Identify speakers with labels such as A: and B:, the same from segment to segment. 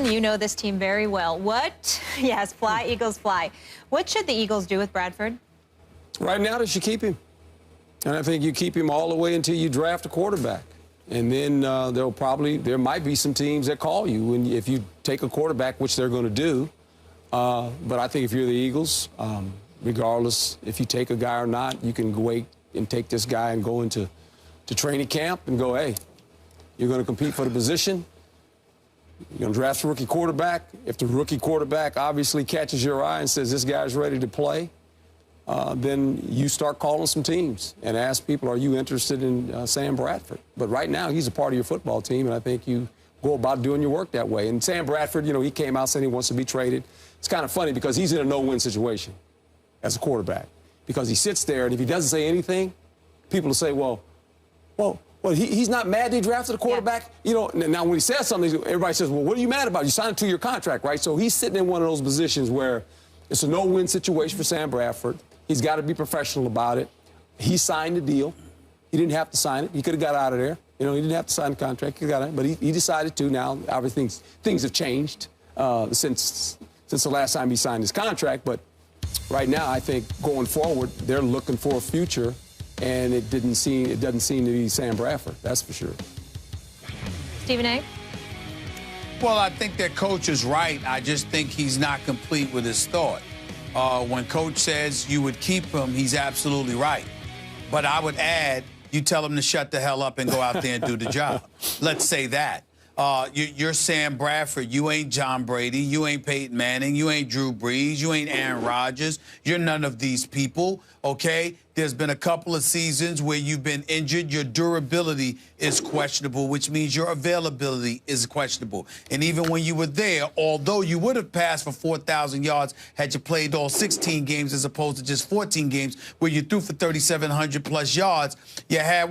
A: John, you know this team very well. Yes, fly, Eagles, fly. What should the Eagles do with Bradford?
B: Right now, they should keep him. And I think you keep him all the way until you draft a quarterback. And then there might be some teams that call you if you take a quarterback, which they're going to do. But I think if you're the Eagles, regardless if you take a guy or not, you can wait and take this guy and go into training camp and go, hey, you're going to compete for the position. You're going to draft a rookie quarterback. If the rookie quarterback obviously catches your eye and says this guy's ready to play, then you start calling some teams and ask people, are you interested in Sam Bradford? But right now, he's a part of your football team, and I think you go about doing your work that way. And Sam Bradford, he came out saying he wants to be traded. It's kind of funny because he's in a no-win situation as a quarterback because he sits there, and if he doesn't say anything, people will say, well, he's not mad that he drafted a quarterback. Yeah. Now when he says something, everybody says, well, what are you mad about? You signed a 2-year contract, right? So he's sitting in one of those positions where it's a no-win situation for Sam Bradford. He's got to be professional about it. He signed the deal. He didn't have to sign it. He could have got out of there. He didn't have to sign the contract. He got out, but he decided to. Now, obviously, things have changed since the last time he signed his contract. But right now, I think going forward, they're looking for a future, and it doesn't seem to be Sam Bradford. That's for sure.
A: Stephen A.
C: Well, I think that coach is right. I just think he's not complete with his thought. When coach says you would keep him, he's absolutely right. But I would add, you tell him to shut the hell up and go out there and do the job. Let's say that. You're Sam Bradford. You ain't John Brady. You ain't Peyton Manning. You ain't Drew Brees. You ain't Aaron Rodgers. You're none of these people, okay? There's been a couple of seasons where you've been injured. Your durability is questionable, which means your availability is questionable. And even when you were there, although you would have passed for 4,000 yards had you played all 16 games as opposed to just 14 games where you threw for 3,700-plus yards, you had,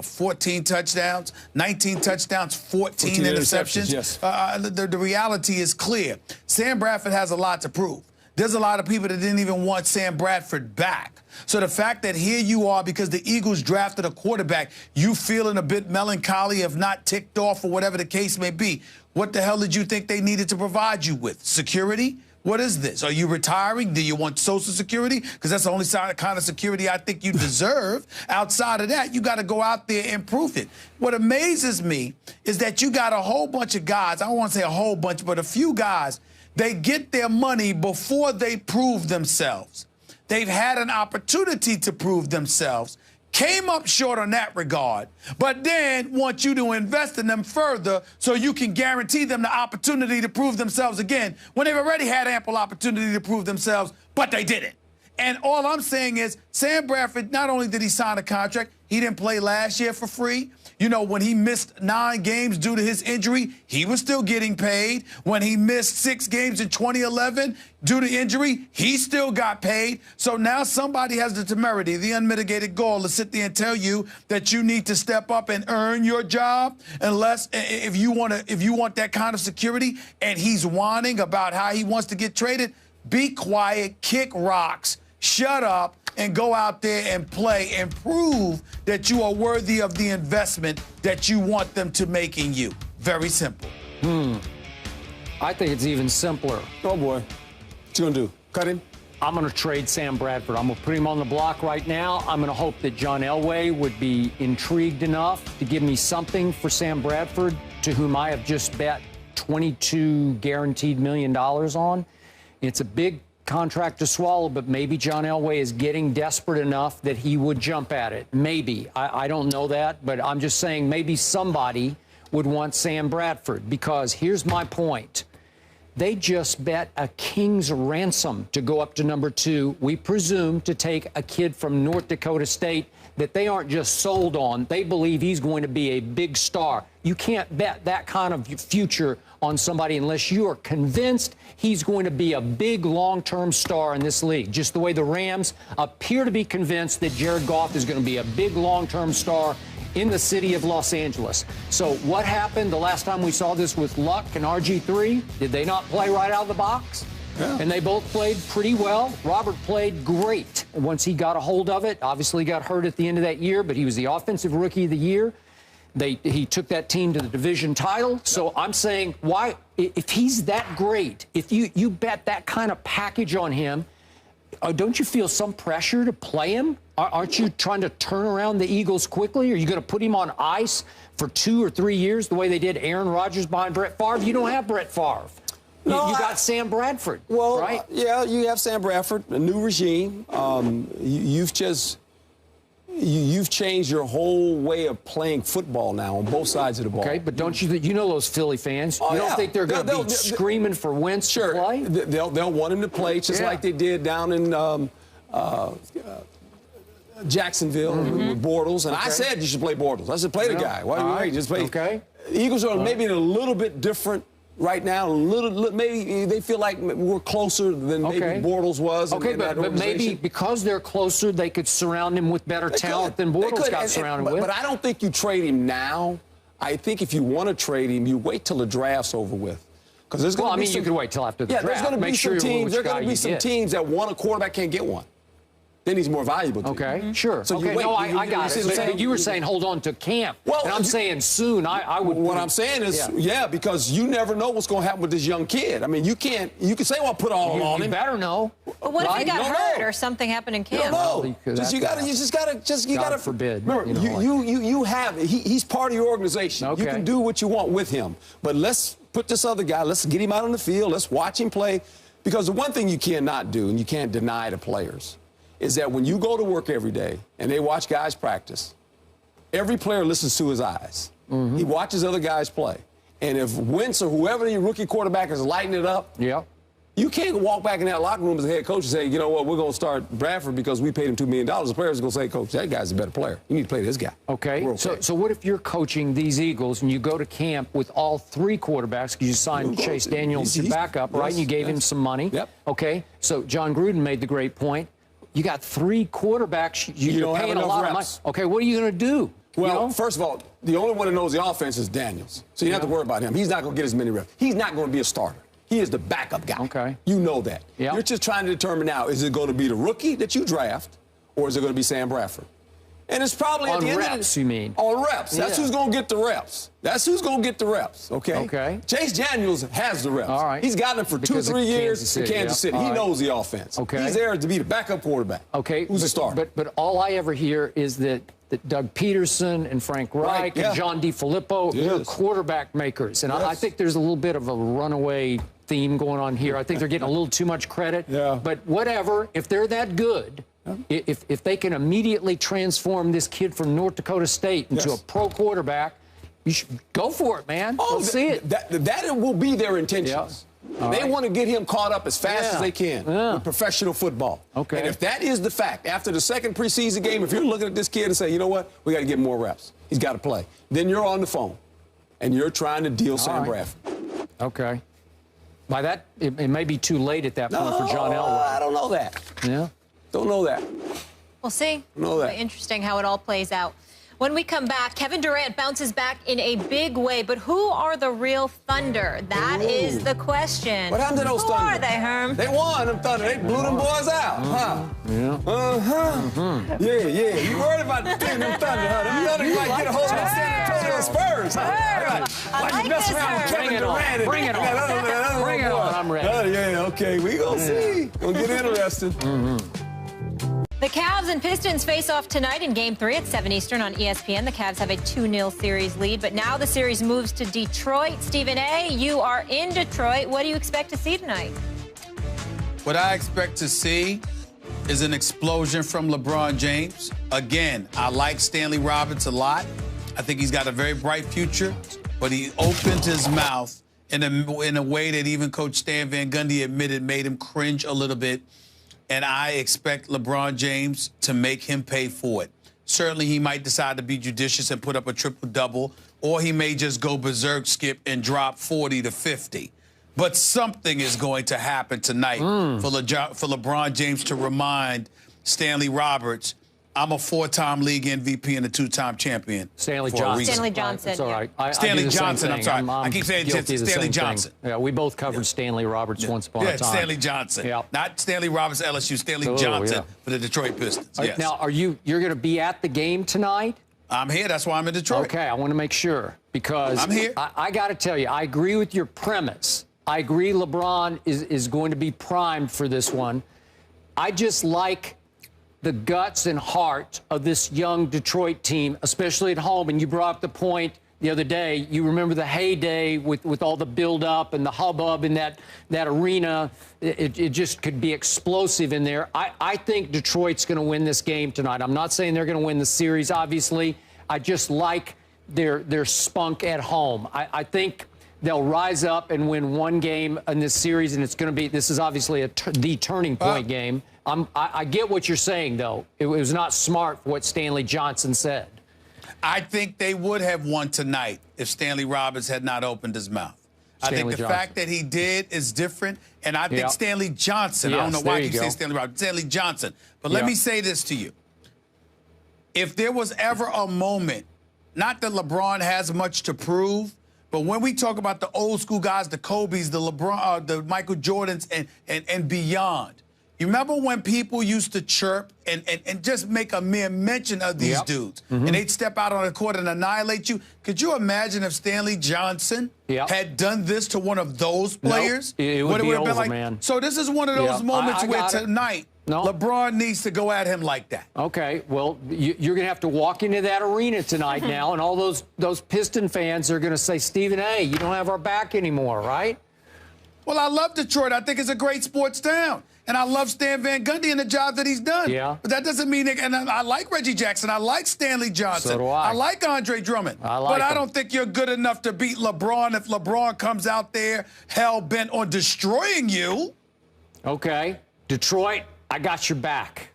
C: 14 touchdowns, 19 touchdowns, 14 interceptions.
B: Yes.
C: The reality is clear. Sam Bradford has a lot to prove. There's a lot of people that didn't even want Sam Bradford back. So the fact that here you are because the Eagles drafted a quarterback, you feeling a bit melancholy, if not ticked off or whatever the case may be. What the hell did you think they needed to provide you with? Security? What is this? Are you retiring? Do you want Social Security? Because that's the only kind of security I think you deserve. Outside of that, you got to go out there and prove it. What amazes me is that you got a whole bunch of guys, I don't want to say a whole bunch, but a few guys, they get their money before they prove themselves. They've had an opportunity to prove themselves, came up short on that regard, but then want you to invest in them further so you can guarantee them the opportunity to prove themselves again when they've already had ample opportunity to prove themselves, but they didn't. And all I'm saying is Sam Bradford, not only did he sign a contract, he didn't play last year for free. When he missed 9 games due to his injury, he was still getting paid. When he missed 6 games in 2011 due to injury, he still got paid. So now somebody has the temerity, the unmitigated gall to sit there and tell you that you need to step up and earn your job unless if you want that kind of security, and he's whining about how he wants to get traded, be quiet, kick rocks, shut up, and go out there and play and prove that you are worthy of the investment that you want them to make in you. Very simple.
D: I think it's even simpler.
B: Oh, boy. What you going to do? Cut him?
D: I'm going to trade Sam Bradford. I'm going to put him on the block right now. I'm going to hope that John Elway would be intrigued enough to give me something for Sam Bradford, to whom I have just bet $22 guaranteed million on. It's a big contract to swallow, but maybe John Elway is getting desperate enough that he would jump at it. Maybe. I don't know that, but I'm just saying maybe somebody would want Sam Bradford, because here's my point. They just bet a king's ransom to go up to number 2. We presume to take a kid from North Dakota State that they aren't just sold on. They believe he's going to be a big star. You can't bet that kind of future on somebody unless you are convinced he's going to be a big long-term star in this league, just the way the Rams appear to be convinced that Jared Goff is going to be a big long-term star in the city of Los Angeles. So what happened the last time we saw this with Luck and RG3? Did they not play right out of the box? Yeah. And they both played pretty well. Robert played great once he got a hold of it. Obviously got hurt at the end of that year, but he was the offensive rookie of the year. He took that team to the division title. So I'm saying, why, if he's that great, if you bet that kind of package on him, don't you feel some pressure to play him? Aren't you trying to turn around the Eagles quickly? Are you going to put him on ice for 2 or 3 years the way they did Aaron Rodgers behind Brett Favre? You don't have Brett Favre.
B: No,
D: you got Sam Bradford,
B: well,
D: right?
B: Yeah, you have Sam Bradford, a new regime. You've changed your whole way of playing football now on both sides of the ball.
D: Okay, but don't you know those Philly fans?
B: Oh,
D: you don't
B: yeah.
D: think they're going to be screaming for Wentz to play?
B: They'll want him to play just like they did down in Jacksonville with Bortles. And I said you should play Bortles. I said play the guy. Why do you wait? Just play.
D: Okay.
B: The Eagles are maybe in a little bit different right now. Maybe they feel like we're closer than maybe Bortles was.
D: Okay, but maybe because they're closer, they could surround him with better talent than Bortles got surrounded with.
B: But I don't think you trade him now. I think if you want to trade him, you wait till the draft's over with. Because there's going to be
D: you could wait till after the draft.
B: There's going to be some teams. There's going to be some teams that want a quarterback, can't get one. Then he's more valuable to you.
D: Okay, sure.
B: So
D: okay, no, I got it. But you were saying hold on to camp. Well, and I'm saying soon. I would.
B: What I'm saying is, because you never know what's going to happen with this young kid. I mean, you can say, well, put all on him.
D: You better know.
A: But what if he got hurt or something happened in camp?
B: You don't know. You gotta
D: forbid.
B: Remember, you have. He's part of your organization.
D: Okay.
B: You can do what you want with him. But let's put this other guy. Let's get him out on the field. Let's watch him play. Because the one thing you cannot do, and you can't deny the players, is that when you go to work every day and they watch guys practice, every player listens to his eyes. He watches other guys play. And if Wentz or whoever your rookie quarterback is lighting it up, you can't walk back in that locker room as a head coach and say, you know what, we're going to start Bradford because we paid him $2 million. The players are going to say, Coach, that guy's a better player. You need to play this guy.
D: Okay. So what if you're coaching these Eagles and you go to camp with all 3 quarterbacks because you signed Chase Daniels your backup, right? And you gave him some money.
B: Yep.
D: Okay. So John Gruden made the great point. You got 3 quarterbacks. You're paying a lot of money. Okay, what are you going to do?
B: Well, first of all, the only one that knows the offense is Daniels. So you don't have to worry about him. He's not going to get as many reps. He's not going to be a starter. He is the backup guy.
D: Okay.
B: You know that.
D: Yep.
B: You're just trying to determine now, is it going to be the rookie that you draft, or is it going to be Sam Bradford? And it's probably at the end of the,
D: you mean?
B: On reps. That's who's going to get the reps. That's who's going to get the reps, okay?
D: Okay.
B: Chase Daniels has the reps.
D: All right.
B: He's gotten them for
D: Because
B: 2-3 years in Kansas City. He
D: All right.
B: knows the offense.
D: Okay.
B: He's there to be the backup quarterback.
D: Okay.
B: Who's the starter?
D: But all I ever hear is that Doug Peterson and Frank Reich and John DeFilippo are quarterback makers. And I think there's a little bit of a runaway theme going on here. I think they're getting a little too much credit. But whatever, if they're that good, if they can immediately transform this kid from North Dakota State into a pro quarterback, you should go for it, man. Let's see it.
B: That will be their intentions. They want to get him caught up as fast as they can with professional football.
D: Okay.
B: And if that is the fact, after the second preseason game, if you're looking at this kid and say, you know what, we got to get more reps. He's got to play. Then you're on the phone, and you're trying to deal Sam Bradford.
D: Okay. By that, it may be too late at that point for John Elway.
B: I don't know that.
D: Yeah.
B: Don't know that.
A: We'll see.
B: Know that.
A: Interesting how it all plays out. When we come back, Kevin Durant bounces back in a big way, but who are the real Thunder? That is the question.
B: What happened to those
A: Who
B: Thunder?
A: are they, Herm?
B: They won, them Thunder. They blew them boys out, huh?
D: Yeah.
B: Yeah. You worried about them Thunder, huh? Them Thunder might get a hold of the San Antonio Spurs, huh?
A: I like
B: mess
A: this,
B: around with
A: Herm.
B: Kevin Durant.
D: Bring it on. Bring it on. I'm ready.
B: Okay. We gonna see. Gonna get interested.
A: The Cavs and Pistons face off tonight in Game 3 at 7 Eastern on ESPN. The Cavs have a 2-0 series lead, but now the series moves to Detroit. Stephen A., you are in Detroit. What do you expect to see tonight?
C: What I expect to see is an explosion from LeBron James. Again, I like Stanley Roberts a lot. I think he's got a very bright future, but he opened his mouth in a way that even Coach Stan Van Gundy admitted made him cringe a little bit. And I expect LeBron James to make him pay for it. Certainly, he might decide to be judicious and put up a triple-double, or he may just go berserk, Skip, and drop 40 to 50. But something is going to happen tonight for LeBron James to remind Stanley Roberts, I'm a 4-time league MVP and a 2-time champion.
D: Stanley Johnson.
A: Stanley Johnson.
D: That's all right.
C: Stanley Johnson, I'm sorry. I keep saying Stanley Johnson.
D: Yeah, we both covered Stanley Roberts once upon a time.
C: Stanley Johnson.
D: Yeah.
C: Not Stanley Roberts, LSU. Stanley Johnson for the Detroit Pistons. Yes.
D: Now, you're going to be at the game tonight?
C: I'm here. That's why I'm in Detroit.
D: Okay, I want to make sure because
C: I'm here.
D: I got to tell you, I agree with your premise. I agree LeBron is going to be primed for this one. I just like the guts and heart of this young Detroit team, especially at home. And you brought up the point the other day. You remember the heyday with all the build-up and the hubbub in that arena. It just could be explosive in there. I think Detroit's going to win this game tonight. I'm not saying they're going to win the series, obviously. I just like their spunk at home. I think they'll rise up and win one game in this series, and it's going to be, this is obviously the turning point game. I get what you're saying, though. It was not smart for what Stanley Johnson said.
C: I think they would have won tonight if Stanley Roberts had not opened his mouth. I think the fact that he did is different, and I think Stanley Johnson, I don't know why I keep saying Stanley Roberts, Stanley Johnson. But let me say this to you. If there was ever a moment, not that LeBron has much to prove, but when we talk about the old school guys, the Kobe's, the LeBron, the Michael Jordans, and beyond, you remember when people used to chirp and just make a mere mention of these dudes, and they'd step out on the court and annihilate you? Could you imagine if Stanley Johnson had done this to one of those players?
D: Nope. It would be over, like, man.
C: So this is one of those moments where tonight LeBron needs to go at him like that.
D: Okay, well, you're going to have to walk into that arena tonight now, and all those Piston fans are going to say, Stephen A., you don't have our back anymore, right?
C: Well, I love Detroit. I think it's a great sports town. And I love Stan Van Gundy and the job that he's done. Yeah. But that doesn't mean, and I like Reggie Jackson. I like Stanley Johnson.
D: So do I.
C: I like Andre Drummond.
D: But
C: I don't think you're good enough to beat LeBron if LeBron comes out there hell-bent on destroying you.
D: Okay. Detroit, I got your back.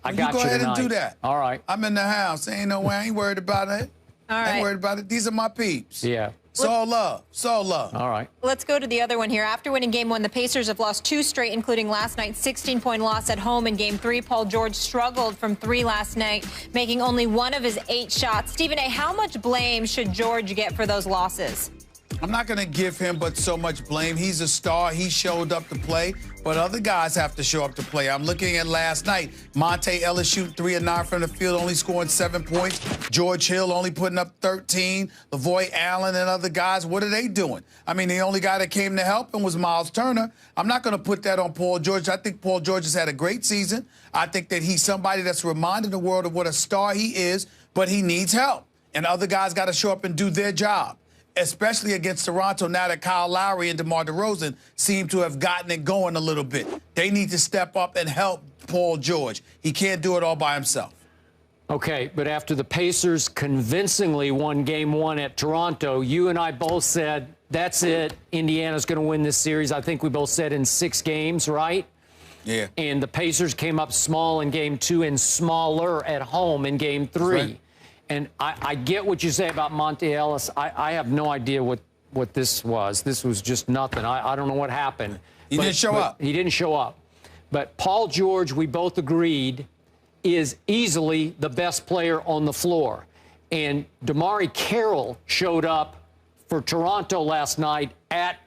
D: I got you
C: go ahead
D: tonight.
C: and do that.
D: All right.
C: I'm in the house. Ain't no way. I ain't worried about it.
A: All right.
C: I ain't worried about it. These are my peeps.
D: Yeah.
C: It's all love. It's all love.
D: All right.
A: Let's go to the other one here. After winning Game 1, the Pacers have lost 2 straight, including last night's 16-point loss at home in Game 3. Paul George struggled from 3 last night, making only 1 of his 8 shots. Stephen A., how much blame should George get for those losses?
C: I'm not going to give him but so much blame. He's a star. He showed up to play, but other guys have to show up to play. I'm looking at last night. Monte Ellis shooting 3 of 9 from the field, only scoring 7 points. George Hill only putting up 13. Lavoy Allen and other guys, what are they doing? I mean, the only guy that came to help him was Miles Turner. I'm not going to put that on Paul George. I think Paul George has had a great season. I think that he's somebody that's reminding the world of what a star he is, but he needs help. And other guys got to show up and do their job, especially against Toronto, now that Kyle Lowry and DeMar DeRozan seem to have gotten it going a little bit. They need to step up and help Paul George. He can't do it all by himself.
D: Okay, but after the Pacers convincingly won Game 1 at Toronto, you and I both said, that's it, Indiana's going to win this series. I think we both said in 6 games, right?
C: Yeah.
D: And the Pacers came up small in Game 2 and smaller at home in Game 3. Right. And I get what you say about Monte Ellis. I have no idea what this was. This was just nothing. I don't know what happened.
C: He didn't show up.
D: He didn't show up. But Paul George, we both agreed, is easily the best player on the floor. And Damari Carroll showed up for Toronto last night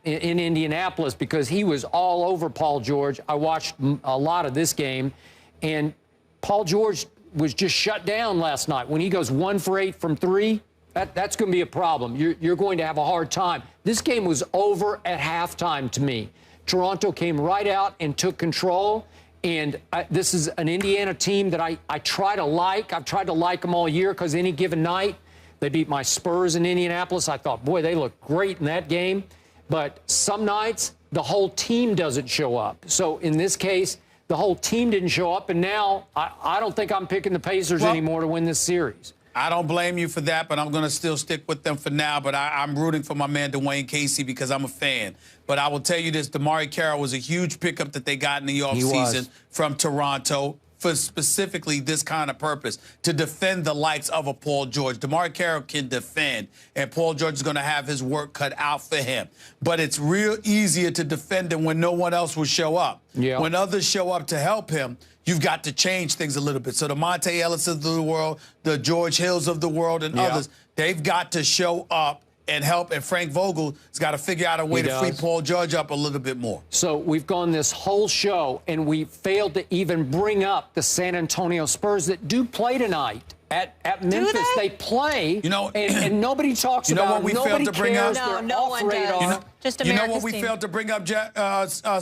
D: in Indianapolis because he was all over Paul George. I watched a lot of this game, and Paul George was just shut down last night. When he goes 1 for 8 from 3, that's going to be a problem. You're going to have a hard time. This game was over at halftime to me. Toronto came right out and took control, and this is an Indiana team that I try to like. I've tried to like them all year because any given night, they beat my Spurs in Indianapolis. I thought, boy, they look great in that game. But some nights, the whole team doesn't show up. So in this case, the whole team didn't show up, and now I don't think I'm picking the Pacers anymore to win this series.
C: I don't blame you for that, but I'm going to still stick with them for now. But I'm rooting for my man Dwayne Casey because I'm a fan. But I will tell you this, Damari Carroll was a huge pickup that they got in the offseason from Toronto for specifically this kind of purpose, to defend the likes of a Paul George. Damari Carroll can defend, and Paul George is going to have his work cut out for him. But it's real easier to defend him when no one else will show up. Yeah. When others show up to help him, you've got to change things a little bit. So the Monte Ellis of the world, the George Hills of the world, and others, they've got to show up and help, and Frank Vogel has got to figure out a way to free Paul George up a little bit more.
D: So we've gone this whole show, and we failed to even bring up the San Antonio Spurs that do play tonight. At Memphis, they play, and nobody talks about it.
C: What we failed to bring up?
A: No one does. Just America's
C: You know what we failed to bring up,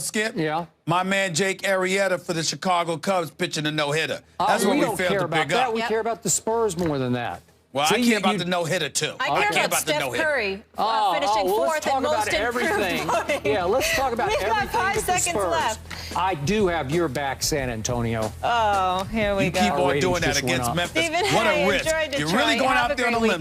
C: Skip?
D: Yeah.
C: My man Jake Arrieta for the Chicago Cubs pitching a no-hitter. That's what we failed to bring up.
D: We care about the Spurs more than that.
C: Well, I care about the no-hitter, too.
A: I care about Steph Curry finishing fourth and most improved.
D: Yeah, let's talk about everything.
A: We've got 5 seconds left.
D: I do have your back, San Antonio.
A: Oh, here we go.
C: You keep on doing that against Memphis.
A: Stephen,
C: what a risk. You're really going out there on a limb.